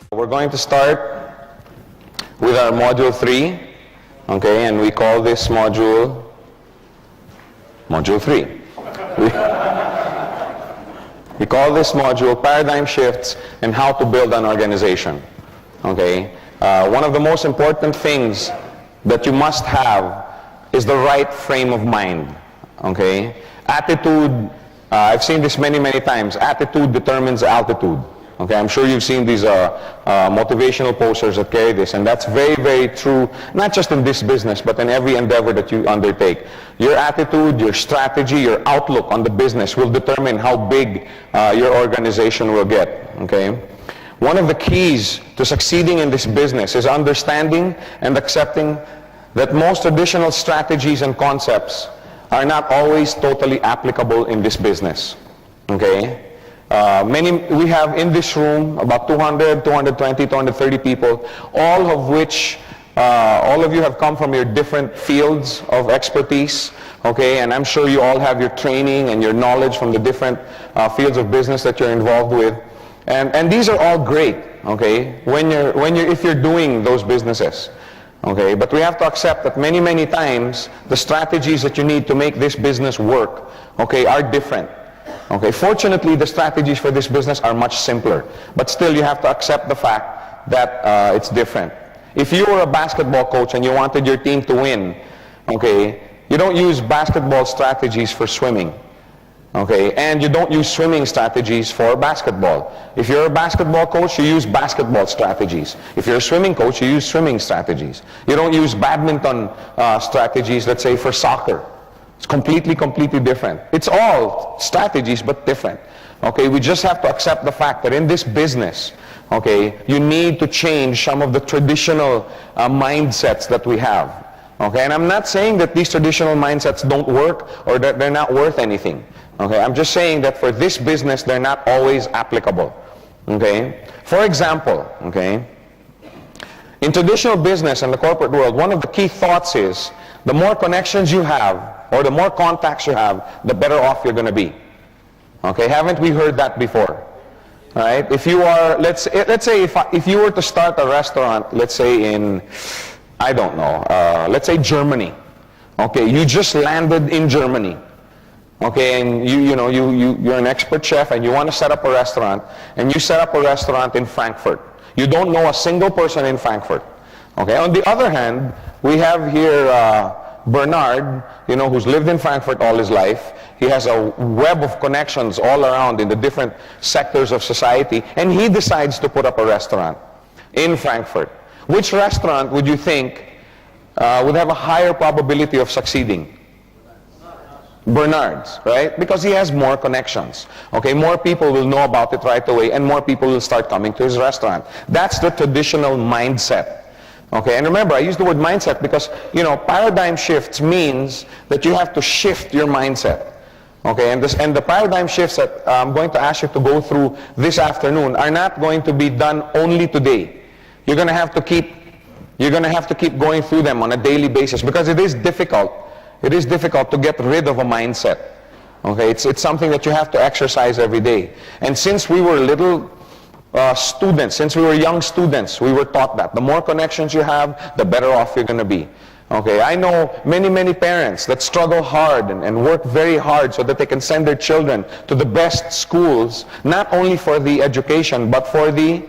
We're going to start with our module 3, okay, and we call this module 3. We call this module Paradigm Shifts and How to Build an Organization, okay. One of the most important things that you must have is the right frame of mind, okay. Attitude, I've seen this many times, attitude determines altitude. Okay, I'm sure you've seen these motivational posters that carry this, and that's very true, not just in this business, but in every endeavor that you undertake. Your attitude, your strategy, your outlook on the business will determine how big your organization will get, okay? One of the keys to succeeding in this business is understanding and accepting that most traditional strategies and concepts are not always totally applicable in this business, okay? We have in this room about 200, 220, 230 people, all of which, all of you have come from your different fields of expertise, okay, and I'm sure you all have your training and your knowledge from the different fields of business that you're involved with, and these are all great, okay, if you're doing those businesses, okay, but we have to accept that many times the strategies that you need to make this business work, okay, are different. Okay, fortunately, the strategies for this business are much simpler, but still you have to accept the fact that it's different. If you were a basketball coach and you wanted your team to win, okay, you don't use basketball strategies for swimming, okay, and you don't use swimming strategies for basketball. If you're a basketball coach, you use basketball strategies. If you're a swimming coach, you use swimming strategies. You don't use badminton strategies, let's say, for soccer. It's completely different. It's all strategies, but different. Okay, we just have to accept the fact that in this business, okay, you need to change some of the traditional mindsets that we have. Okay, and I'm not saying that these traditional mindsets don't work or that they're not worth anything. Okay, I'm just saying that for this business, they're not always applicable. Okay, for example, okay, in traditional business and the corporate world, one of the key thoughts is the more connections you have, or the more contacts you have, the better off you're going to be. Okay, haven't we heard that before? Right? If you are, let's say if you were to start a restaurant, let's say in, I don't know, let's say Germany. Okay, you just landed in Germany. Okay, and you're an expert chef and you want to set up a restaurant, and you set up a restaurant in Frankfurt. You don't know a single person in Frankfurt. Okay, on the other hand, we have here Bernard, who's lived in Frankfurt all his life. He has a web of connections all around in the different sectors of society, and he decides to put up a restaurant in Frankfurt. Which restaurant would you think would have a higher probability of succeeding? Bernard's, right? Because he has more connections. Okay, more people will know about it right away, and more people will start coming to his restaurant. That's the traditional mindset. Okay, and remember, I use the word mindset because, paradigm shifts means that you have to shift your mindset. Okay, and the paradigm shifts that I'm going to ask you to go through this afternoon are not going to be done only today. You're going to have to keep going through them on a daily basis because it is difficult. It is difficult to get rid of a mindset. Okay, it's something that you have to exercise every day. And since we were little students, since we were young students, we were taught that the more connections you have, the better off you're going to be. Okay, I know many parents that struggle hard and work very hard so that they can send their children to the best schools, not only for the education, but for the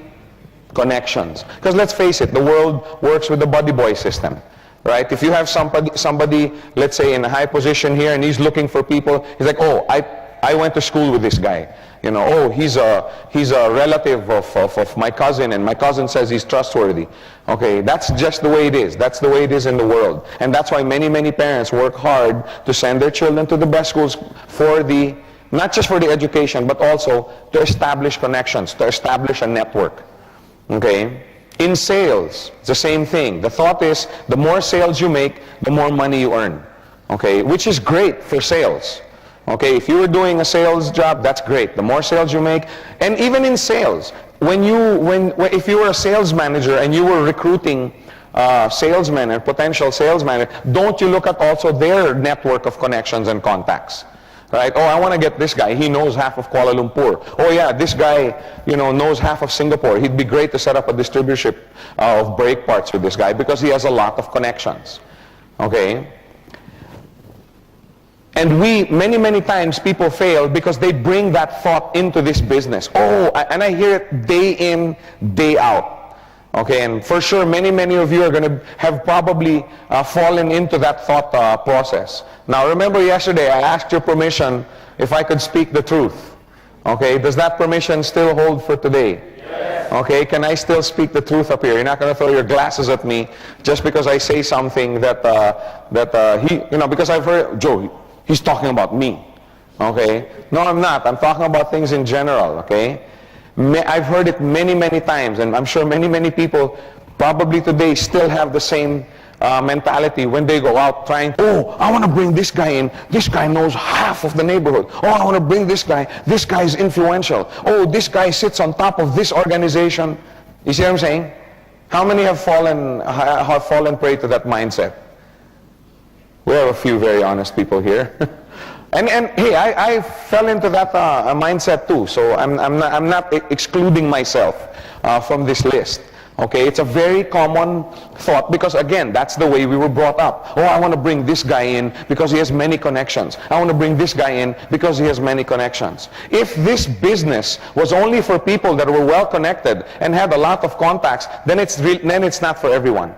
connections. Because let's face it, the world works with the buddy boy system. Right? If you have somebody, let's say in a high position here, and he's looking for people, he's like, oh, I went to school with this guy. You know, oh, he's a relative of my cousin, and my cousin says he's trustworthy. Okay, that's just the way it is. That's the way it is in the world. And that's why many, many parents work hard to send their children to the best schools for the, not just for the education, but also to establish connections, to establish a network. Okay? In sales, it's the same thing. The thought is, the more sales you make, the more money you earn. Okay? Which is great for sales. Okay? If you were doing a sales job, that's great. The more sales you make, and even in sales, if you were a sales manager and you were recruiting salesmen and potential salesmen, don't you look at also their network of connections and contacts? Right? Oh, I want to get this guy. He knows half of Kuala Lumpur. Oh yeah, this guy, you know, knows half of Singapore. He'd be great to set up a distributorship of brake parts with this guy because he has a lot of connections. Okay? And many, many times people fail because they bring that thought into this business. Oh, and I hear it day in, day out. Okay, and for sure, many, many of you are going to have probably fallen into that thought process. Now, remember yesterday, I asked your permission if I could speak the truth. Okay, does that permission still hold for today? Yes. Okay, can I still speak the truth up here? You're not going to throw your glasses at me just because I say something that, because I've heard, Joe, he's talking about me. Okay, no, I'm not. I'm talking about things in general, okay? I've heard it many, many times, and I'm sure many, many people probably today still have the same mentality when they go out trying, oh, I want to bring this guy in. This guy knows half of the neighborhood. Oh, I want to bring this guy. This guy is influential. Oh, this guy sits on top of this organization. You see what I'm saying? How many have fallen prey to that mindset? We have a few very honest people here. And hey, I fell into that mindset too, so I'm not excluding myself from this list. Okay, it's a very common thought because again, that's the way we were brought up. Oh, I want to bring this guy in because he has many connections. I want to bring this guy in because he has many connections. If this business was only for people that were well connected and had a lot of contacts, then it's not for everyone.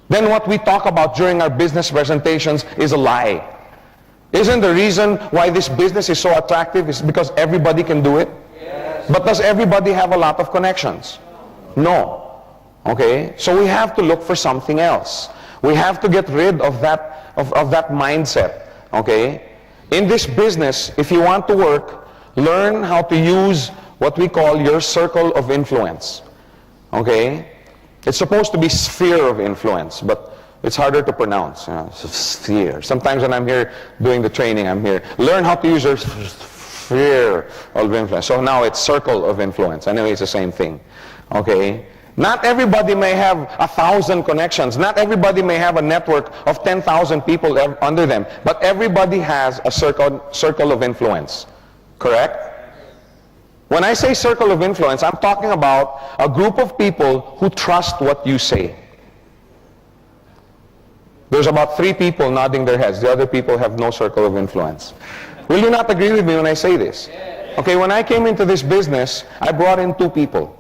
Then what we talk about during our business presentations is a lie. Isn't the reason why this business is so attractive is because everybody can do it? Yes. But does everybody have a lot of connections? No. Okay? So we have to look for something else. We have to get rid of that mindset. Okay? In this business, if you want to work, learn how to use what we call your circle of influence. Okay? It's supposed to be sphere of influence, but it's harder to pronounce. You know, it's a sphere. Sometimes when I'm here doing the training, I'm here. Learn how to use your sphere of influence. So now it's circle of influence. Anyway, it's the same thing. Okay? Not everybody may have 1,000 connections. Not everybody may have a network of 10,000 people under them. But everybody has a circle of influence. Correct? When I say circle of influence, I'm talking about a group of people who trust what you say. There's about 3 people nodding their heads. The other people have no circle of influence. Will you not agree with me when I say this? Okay, when I came into this business, I brought in 2 people.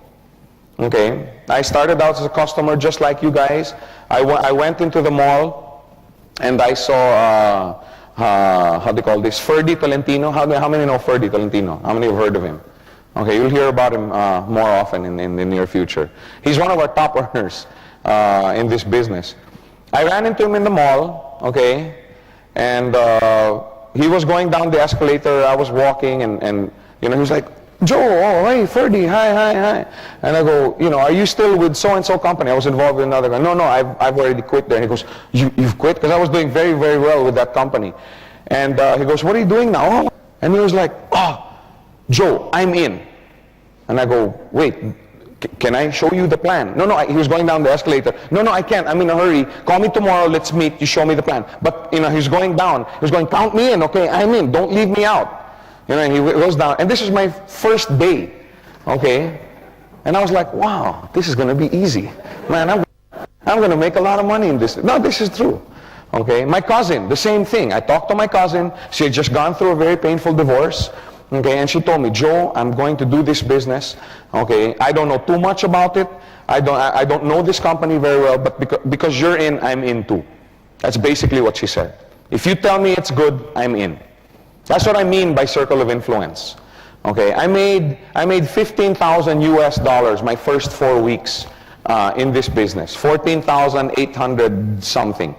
Okay, I started out as a customer just like you guys. I went into the mall and I saw, how do you call this, Ferdy Tolentino. How many know Ferdy Tolentino? How many have heard of him? Okay, you'll hear about him more often in the near future. He's one of our top earners in this business. I ran into him in the mall, okay, and he was going down the escalator. I was walking, and you know, he was like, Joe, oh, hey, Ferdy, hi. And I go, you know, are you still with so-and-so company? I was involved with another guy. No, I've already quit there. And he goes, you've quit? Because I was doing very, very well with that company. And he goes, what are you doing now? Oh. And he was like, Joe, I'm in. And I go, wait, can I show you the plan? No, he was going down the escalator. No, I can't. I'm in a hurry. Call me tomorrow. Let's meet. You show me the plan. But, you know, he's going down. He's going, count me in. Okay, I'm in. Don't leave me out. You know, and he goes down. And this is my first day. Okay. And I was like, wow, this is going to be easy. Man, I'm going to make a lot of money in this. No, this is true. Okay. My cousin, the same thing. I talked to my cousin. She had just gone through a very painful divorce. Okay, and she told me, Joe, I'm going to do this business. Okay, I don't know too much about it. I don't know this company very well, but because you're in, I'm in too. That's basically what she said. If you tell me it's good, I'm in. That's what I mean by circle of influence. Okay, I made 15,000 US dollars my first 4 weeks in this business. 14,800 something.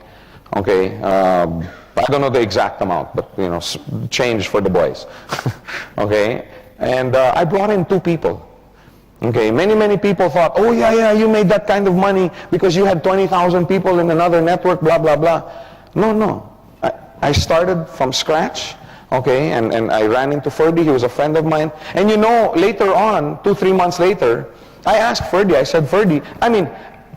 Okay, I don't know the exact amount, but you know, change for the boys. Okay, and I brought in 2 people. Okay, many people thought, oh yeah, you made that kind of money because you had 20,000 people in another network, blah, blah, blah. No. I started from scratch, okay, and I ran into Ferdy. He was a friend of mine. And you know, later on, 2-3 months later, I asked Ferdy, I said, Ferdy,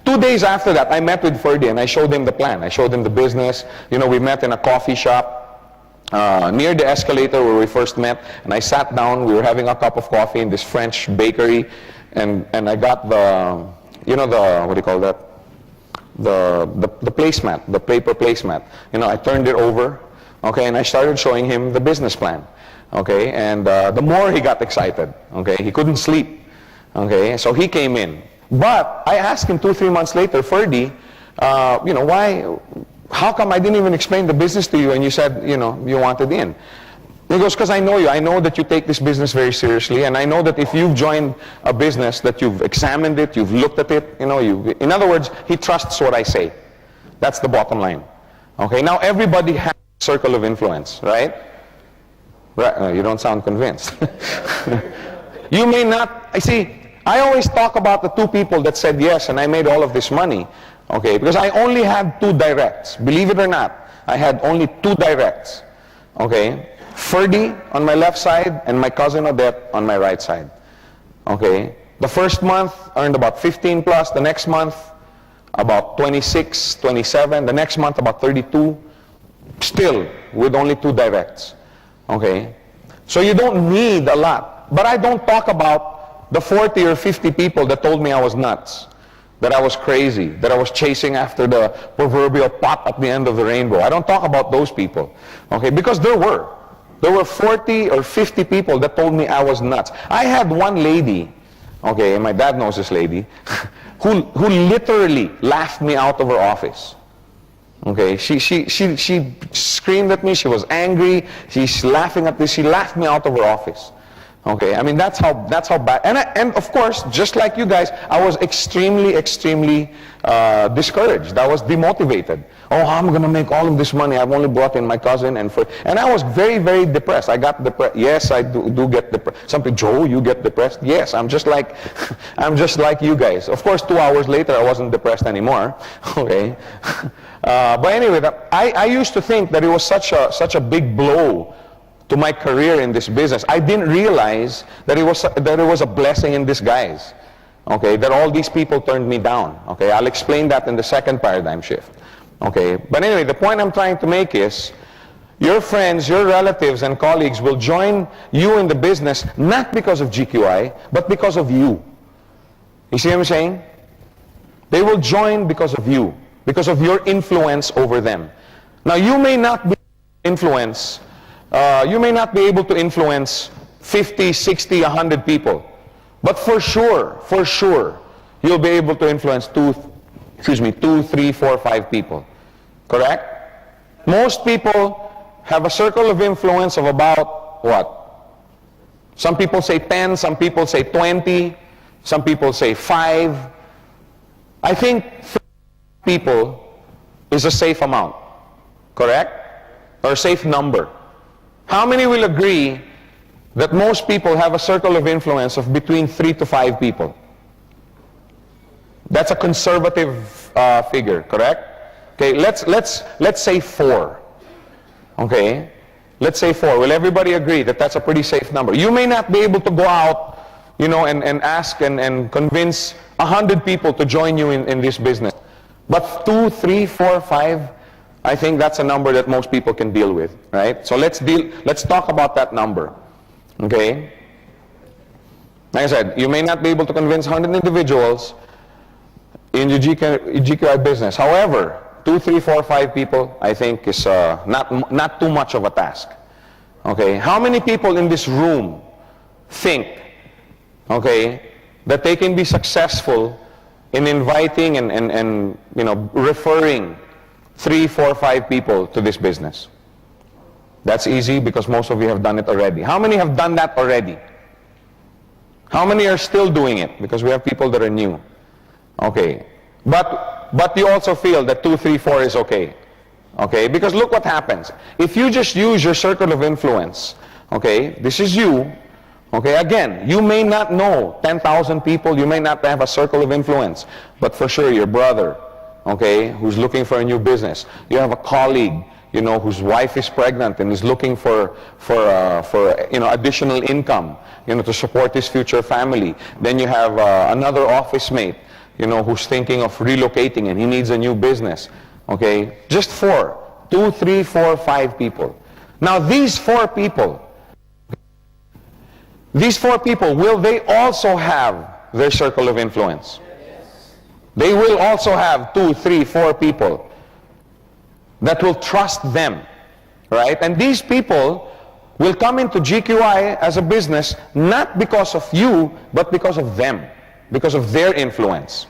2 days after that, I met with Ferdy and I showed him the plan. I showed him the business. You know, we met in a coffee shop near the escalator where we first met, and I sat down. We were having a cup of coffee in this French bakery, and I got the, you know, the, what do you call that? The placemat, the paper placemat. You know, I turned it over, okay, and I started showing him the business plan, okay, and the more he got excited, okay, he couldn't sleep, okay, so he came in. But I asked him 2-3 months later, Ferdy, you know, how come I didn't even explain the business to you and you said, you know, you wanted in? He goes, because I know you. I know that you take this business very seriously, and I know that if you've joined a business, that you've examined it, you've looked at it, you know, in other words, he trusts what I say. That's the bottom line. Okay, now everybody has a circle of influence, right? You don't sound convinced. You may not, I always talk about the 2 people that said yes and I made all of this money, okay, because I only had 2 directs. Believe it or not, I had only 2 directs, okay? Ferdy on my left side and my cousin Odette on my right side. Okay, the first month earned about 15 plus, the next month about 26, 27, the next month about 32, still with only 2 directs. Okay, so you don't need a lot. But I don't talk about the 40 or 50 people that told me I was nuts, that I was crazy, that I was chasing after the proverbial pot at the end of the rainbow. I don't talk about those people, okay, because there were 40 or 50 people that told me I was nuts. I had one lady, okay, my dad knows this lady, who literally laughed me out of her office. Okay, she screamed at me, she was angry, she's laughing at this, she laughed me out of her office. Okay, I mean, that's how bad. And of course, just like you guys, I was extremely discouraged. I was demotivated. Oh, how am I going to make all of this money? I've only brought in my cousin and I was very depressed. I got depressed. Yes, I do get depressed. Some people, Joe, you get depressed? Yes, I'm just like you guys. Of course, 2 hours later, I wasn't depressed anymore. Okay, but anyway, I used to think that it was such a big blow to my career in this business. I didn't realize that it was a blessing in disguise. Okay, that all these people turned me down. Okay, I'll explain that in the second paradigm shift. Okay, but anyway, the point I'm trying to make is, your friends, your relatives and colleagues will join you in the business not because of GQI, but because of you. You see what I'm saying? They will join because of you, because of your influence over them. Now, you may not be able to influence 50, 60, 100 people. But for sure, you'll be able to influence 2, 3, 4, 5 people. Correct? Most people have a circle of influence of about, what? Some people say 10, some people say 20, some people say 5. I think 3 people is a safe amount. Correct? Or a safe number. How many will agree that most people have a circle of influence of between 3 to 5 people? That's a conservative figure, correct? Okay, let's say 4. Okay, let's say 4. Will everybody agree that that's a pretty safe number? You may not be able to go out, you know, and ask and convince 100 people to join you in this business. But 2, 3, 4, 5, I think that's a number that most people can deal with, right? So let's talk about that number. Okay? Like I said, you may not be able to convince 100 individuals in your GQI business. However, 2, 3, 4, 5 people, I think is not too much of a task. Okay? How many people in this room think, okay, that they can be successful in inviting and you know, referring 3, 4, 5 people to this business? That's easy because most of you have done it already. How many have done that already? How many are still doing it? Because we have people that are new. Okay. But you also feel that 2, 3, 4 is okay. Okay? Because look what happens. If you just use your circle of influence, okay, this is you. Okay, again, you may not know 10,000 people, you may not have a circle of influence, but for sure your brother, okay, who's looking for a new business. You have a colleague, you know, whose wife is pregnant and is looking for additional income, you know, to support his future family. Then you have another office mate, you know, who's thinking of relocating and he needs a new business. Okay, just 4, 2, 3, 4, 5 people. Now these 4 people, will they also have their circle of influence? Yes. They will also have 2, 3, 4 people that will trust them, right? And these people will come into GQI as a business not because of you, but because of them, because of their influence.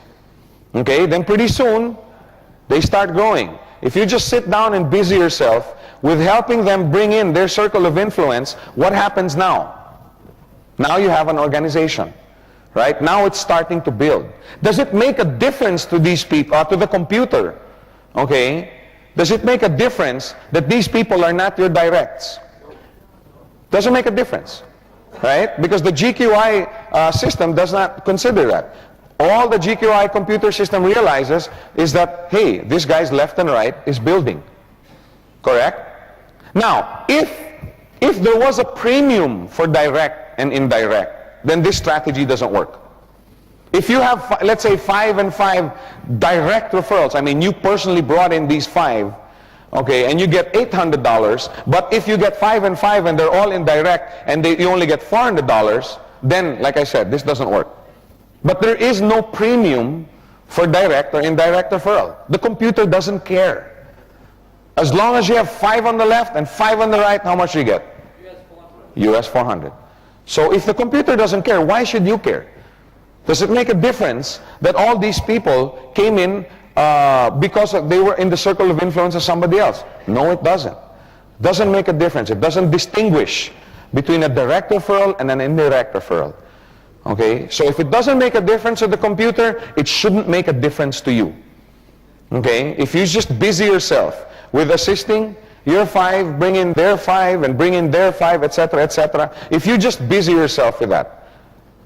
Okay, then pretty soon they start growing. If you just sit down and busy yourself with helping them bring in their circle of influence, what happens now? Now you have an organization, right? Now it's starting to build. Does it make a difference to these people, to the computer? Okay? Does it make a difference that these people are not your directs? Doesn't make a difference, right? Because the GQI system does not consider that. All the GQI computer system realizes is that, hey, this guy's left and right is building. Correct? Now, if there was a premium for direct and indirect, then this strategy doesn't work. If you have, let's say, 5 and 5 direct referrals, I mean, you personally brought in these 5, okay, and you get $800, but if you get 5 and 5 and they're all indirect and you only get $400, then, like I said, this doesn't work. But there is no premium for direct or indirect referral. The computer doesn't care. As long as you have 5 on the left and 5 on the right, how much do you get? US 400. So if the computer doesn't care, why should you care? Does it make a difference that all these people came in because they were in the circle of influence of somebody else? No, it doesn't. It doesn't make a difference. It doesn't distinguish between a direct referral and an indirect referral. Okay? So if it doesn't make a difference to the computer, it shouldn't make a difference to you. Okay? If you just busy yourself with assisting your 5, bring in their 5, and bring in their 5, etc., etc. If you just busy yourself with that,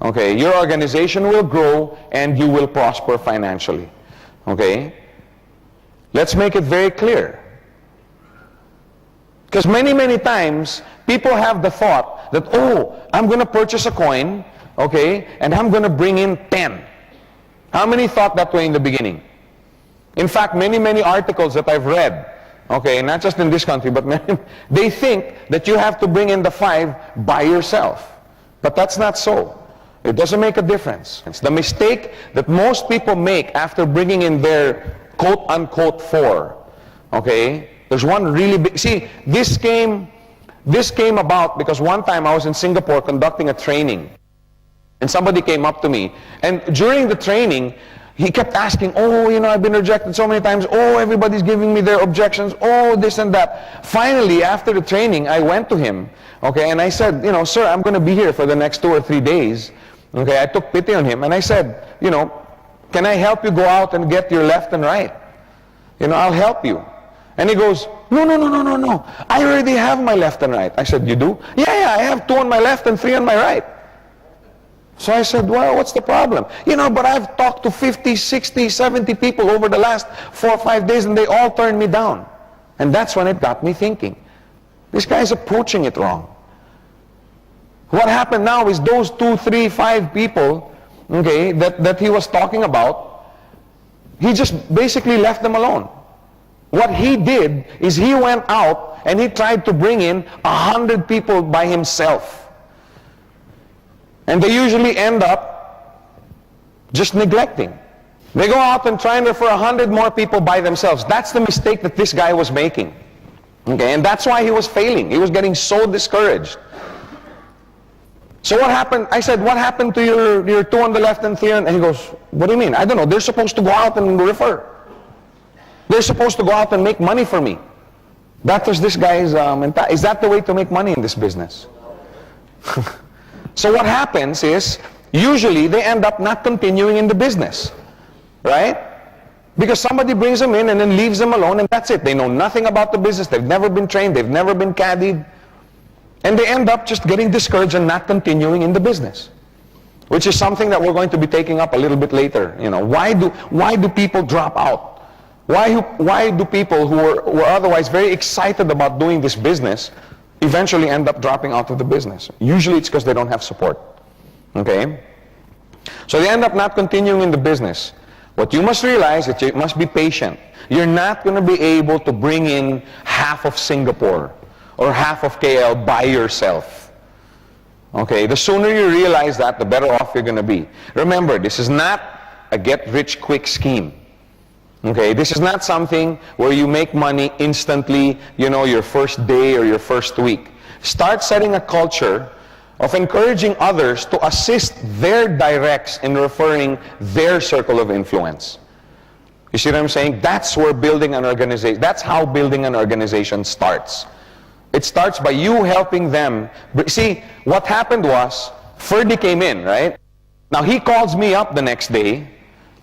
okay, your organization will grow and you will prosper financially. Okay? Let's make it very clear. Because many times, people have the thought that, oh, I'm going to purchase a coin, okay, and I'm going to bring in 10. How many thought that way in the beginning? In fact, many articles that I've read, okay, not just in this country, but many, they think that you have to bring in the 5 by yourself. But that's not so. It doesn't make a difference. It's the mistake that most people make after bringing in their quote-unquote 4. Okay? There's one really big... See, this came about because one time I was in Singapore conducting a training. And somebody came up to me. And during the training, he kept asking, oh, you know, I've been rejected so many times. Oh, everybody's giving me their objections. Oh, this and that. Finally, after the training, I went to him, okay, and I said, you know, sir, I'm going to be here for the next 2 or 3 days. Okay, I took pity on him, and I said, you know, can I help you go out and get your left and right? You know, I'll help you. And he goes, no. I already have my left and right. I said, you do? Yeah, I have 2 on my left and 3 on my right. So I said, well, what's the problem? You know, but I've talked to 50, 60, 70 people over the last 4 or 5 days and they all turned me down. And that's when it got me thinking, this guy's approaching it wrong. What happened now is those 2, 3, 5 people, okay, that he was talking about, he just basically left them alone. What he did is he went out and he tried to bring in 100 people by himself. And they usually end up just neglecting. They go out and try and refer 100 more people by themselves. That's the mistake that this guy was making. Okay, and that's why he was failing. He was getting so discouraged. So what happened? I said, what happened to your 2 on the left and 3 on? And he goes, what do you mean? I don't know. They're supposed to go out and refer. They're supposed to go out and make money for me. That was this guy's mentality. Is that the way to make money in this business? So what happens is, usually they end up not continuing in the business, right? Because somebody brings them in and then leaves them alone, and that's it. They know nothing about the business. They've never been trained. They've never been caddied. And they end up just getting discouraged and not continuing in the business, which is something that we're going to be taking up a little bit later. You know, why do people drop out? Why do people who were otherwise very excited about doing this business eventually end up dropping out of the business? Usually it's because they don't have support. Okay? So they end up not continuing in the business. What you must realize is that you must be patient. You're not going to be able to bring in half of Singapore or half of KL by yourself. Okay? The sooner you realize that, the better off you're going to be. Remember, this is not a get-rich-quick scheme. Okay? This is not something where you make money instantly, you know, your first day or your first week. Start setting a culture of encouraging others to assist their directs in referring their circle of influence. You see what I'm saying? That's where building an organization, that's how building an organization starts. It starts by you helping them. See, what happened was, Ferdy came in, right? Now he calls me up the next day,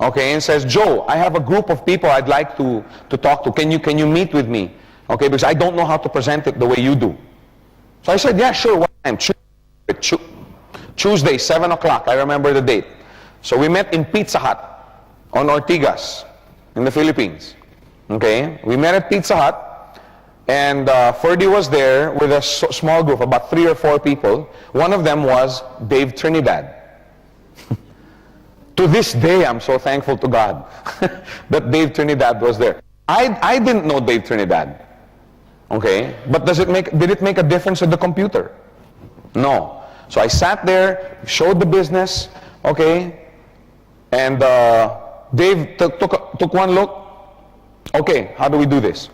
okay, and says, Joe, I have a group of people I'd like to talk to. Can you meet with me? Okay, because I don't know how to present it the way you do. So I said, yeah, sure, what time? Tuesday, 7 o'clock, I remember the date. So we met in Pizza Hut on Ortigas in the Philippines. Okay, we met at Pizza Hut, and Ferdy was there with a small group, about 3 or 4 people. One of them was Dave Trinidad. To this day, I'm so thankful to God that Dave Trinidad was there. I didn't know Dave Trinidad. Okay, but did it make a difference with the computer? No. So I sat there, showed the business, okay, and Dave took one look. Okay, how do we do this?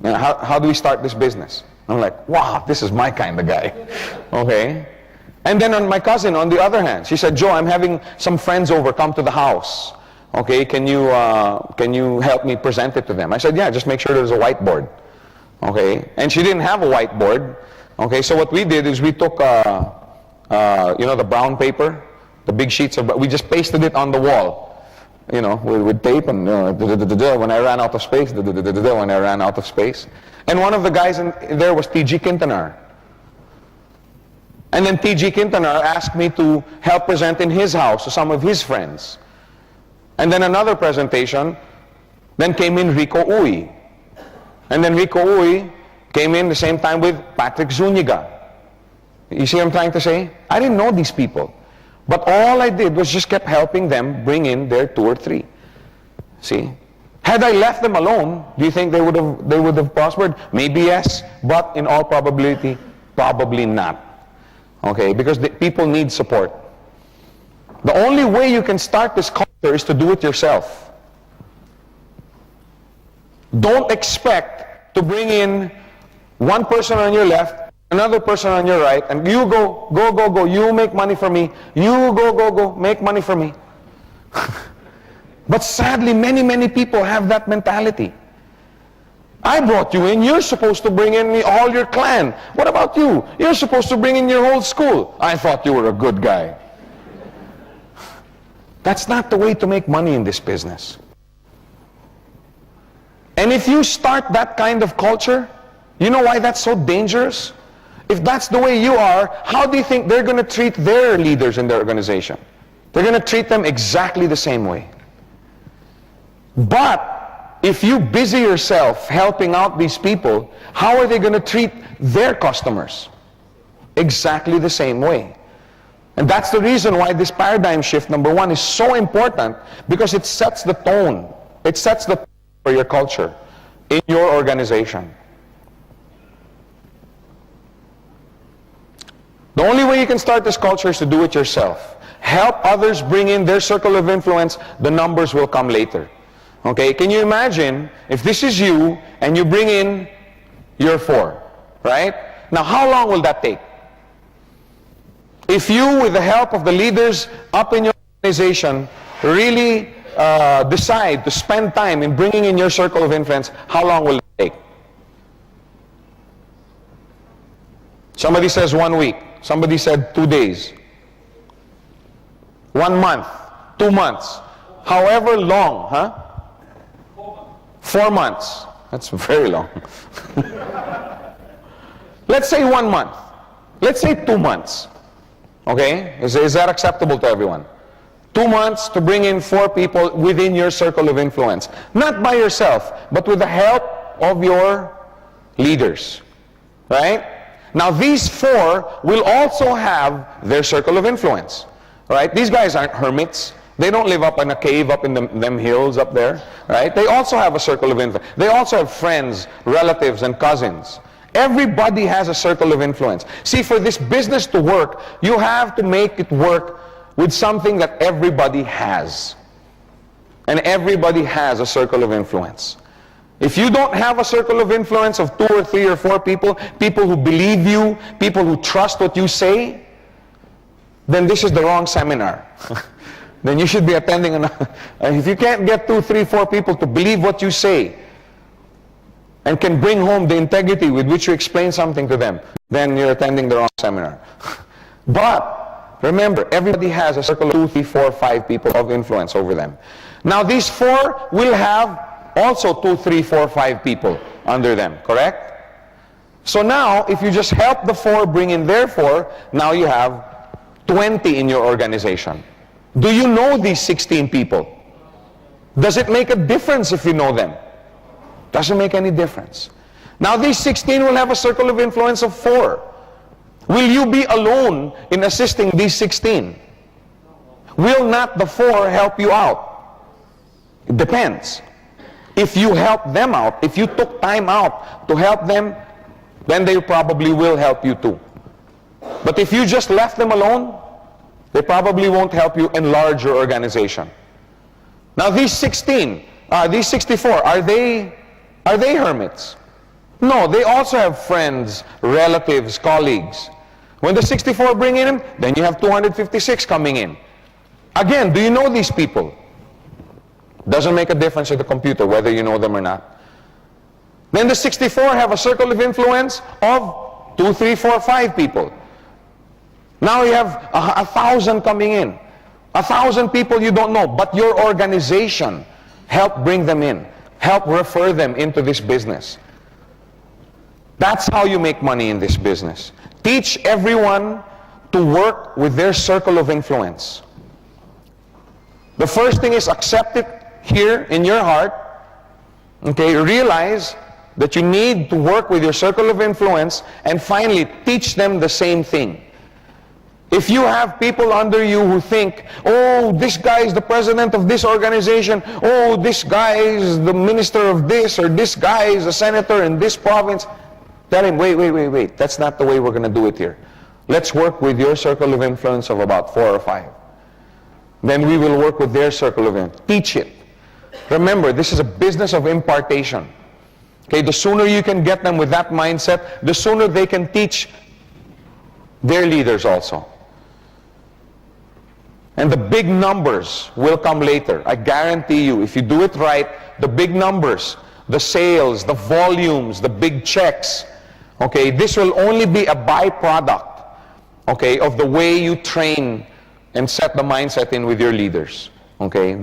You know, how do we start this business? I'm like, wow, this is my kind of guy. Okay. And then my cousin, on the other hand, she said, Joe, I'm having some friends over, come to the house. Okay, can you help me present it to them? I said, yeah, just make sure there's a whiteboard. Okay, and she didn't have a whiteboard. Okay, so what we did is we took, you know, the brown paper, the big sheets of, we just pasted it on the wall, you know, with tape, and when I ran out of space, when I ran out of space. And one of the guys in there was TG Quintanar. And then TG Quintanar asked me to help present in his house to some of his friends. And then another presentation, then came in Rico Uy. And then Rico Uy came in the same time with Patrick Zuniga. You see what I'm trying to say? I didn't know these people. But all I did was just kept helping them bring in their 2 or 3. See? Had I left them alone, do you think they would have prospered? Maybe yes, but in all probability, probably not. Okay, because people need support. The only way you can start this culture is to do it yourself. Don't expect to bring in one person on your left, another person on your right, and you go, you make money for me, you go, make money for me. But sadly, many people have that mentality. I brought you in, you're supposed to bring in all your clan. What about you? You're supposed to bring in your whole school. I thought you were a good guy. That's not the way to make money in this business. And if you start that kind of culture, you know why that's so dangerous? If that's the way you are, how do you think they're going to treat their leaders in their organization? They're going to treat them exactly the same way. But if you busy yourself helping out these people, how are they going to treat their customers? Exactly the same way. And that's the reason why this paradigm shift, number one, is so important, because it sets the tone. It sets the tone for your culture in your organization. The only way you can start this culture is to do it yourself. Help others bring in their circle of influence. The numbers will come later. Okay, can you imagine if this is you and you bring in your 4, right? Now, how long will that take? If you, with the help of the leaders up in your organization, really decide to spend time in bringing in your circle of influence, how long will it take? Somebody says 1 week. Somebody said 2 days. 1 month, 2 months, however long, huh? 4 months. That's very long. Let's say 1 month. Let's say 2 months. Okay? Is that acceptable to everyone? 2 months to bring in 4 people within your circle of influence. Not by yourself, but with the help of your leaders. Right? Now these 4 will also have their circle of influence. Right? These guys aren't hermits. They don't live up in a cave up in them hills up there. Right? They also have a circle of influence. They also have friends, relatives, and cousins. Everybody has a circle of influence. See, for this business to work, you have to make it work with something that everybody has. And everybody has a circle of influence. If you don't have a circle of influence of 2 or 3 or 4 people, people who believe you, people who trust what you say, then this is the wrong seminar. Then you should be attending if you can't get 2, 3, 4 people to believe what you say and can bring home the integrity with which you explain something to them, then you're attending the wrong seminar. But remember, everybody has a circle of 2, 3, 4, 5 people of influence over them. Now these 4 will have also 2, 3, 4, 5 people under them, correct? So now, if you just help the 4 bring in their 4, now you have 20 in your organization. Do you know these 16 people? Does it make a difference if you know them? Doesn't make any difference. Now these 16 will have a circle of influence of 4. Will you be alone in assisting these 16? Will not the 4 help you out? It depends. If you help them out, if you took time out to help them, then they probably will help you too. But if you just left them alone, they probably won't help you enlarge your organization. Now these 16, these 64, are they hermits? No, they also have friends, relatives, colleagues. When the 64 bring in, then you have 256 coming in. Again, do you know these people? Doesn't make a difference to the computer whether you know them or not. Then the 64 have a circle of influence of 2, 3, 4, 5 people. Now you have 1,000 coming in. 1,000 people you don't know, but your organization help bring them in. Help refer them into this business. That's how you make money in this business. Teach everyone to work with their circle of influence. The first thing is accept it here in your heart. Okay, realize that you need to work with your circle of influence, and finally teach them the same thing. If you have people under you who think, oh, this guy is the president of this organization, oh, this guy is the minister of this, or this guy is a senator in this province, tell him, wait, that's not the way we're going to do it here. Let's work with your circle of influence of about 4 or 5. Then we will work with their circle of influence. Teach it. Remember, this is a business of impartation. Okay, the sooner you can get them with that mindset, the sooner they can teach their leaders also. And the big numbers will come later. I guarantee you, if you do it right, the big numbers, the sales, the volumes, the big checks, okay, this will only be a byproduct, okay, of the way you train and set the mindset in with your leaders, okay?